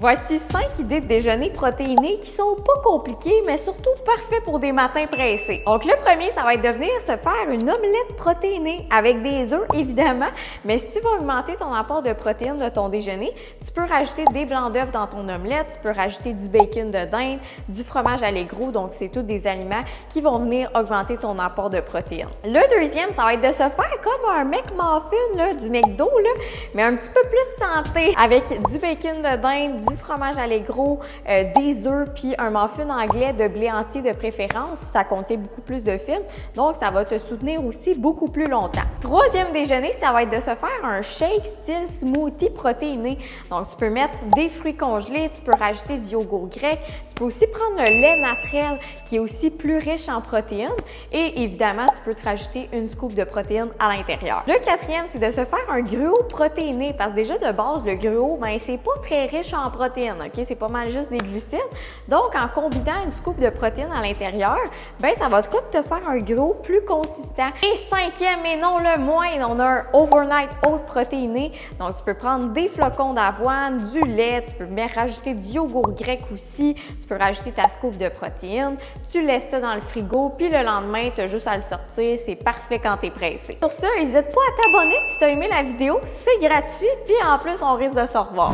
Voici 5 idées de déjeuner protéiné qui sont pas compliquées, mais surtout parfaits pour des matins pressés. Donc le premier, ça va être de venir se faire une omelette protéinée avec des œufs, évidemment, mais si tu veux augmenter ton apport de protéines de ton déjeuner, tu peux rajouter des blancs d'œufs dans ton omelette, tu peux rajouter du bacon de dinde, du fromage allégro, donc c'est tous des aliments qui vont venir augmenter ton apport de protéines. Le deuxième, ça va être de se faire comme un McMuffin là, du McDo, là, mais un petit peu plus santé, avec du bacon de dinde, du fromage allégro, des œufs, puis un muffin anglais de blé entier de préférence. Ça contient beaucoup plus de fibres, donc ça va te soutenir aussi beaucoup plus longtemps. Troisième déjeuner, ça va être de se faire un shake style smoothie protéiné. Donc, tu peux mettre des fruits congelés, tu peux rajouter du yogourt grec, tu peux aussi prendre le lait naturel qui est aussi plus riche en protéines et évidemment, tu peux te rajouter une scoop de protéines à l'intérieur. Le quatrième, c'est de se faire un gruau protéiné parce que déjà de base, le gruau, ben c'est pas très riche en protéines, ok? C'est pas mal juste des glucides. Donc, en combinant une scoop de protéines à l'intérieur, ben ça va comme te faire un gruau plus consistant. Et cinquième, et non le moindre, on a un overnight oat protéiné. Donc, tu peux prendre des flocons d'avoine, du lait, tu peux même rajouter du yogourt grec aussi, tu peux rajouter ta scoop de protéines, tu laisses ça dans le frigo, puis le lendemain, tu as juste à le sortir, c'est parfait quand tu es pressé. Sur ça, n'hésite pas à t'abonner si tu as aimé la vidéo, c'est gratuit, puis en plus, on risque de se revoir.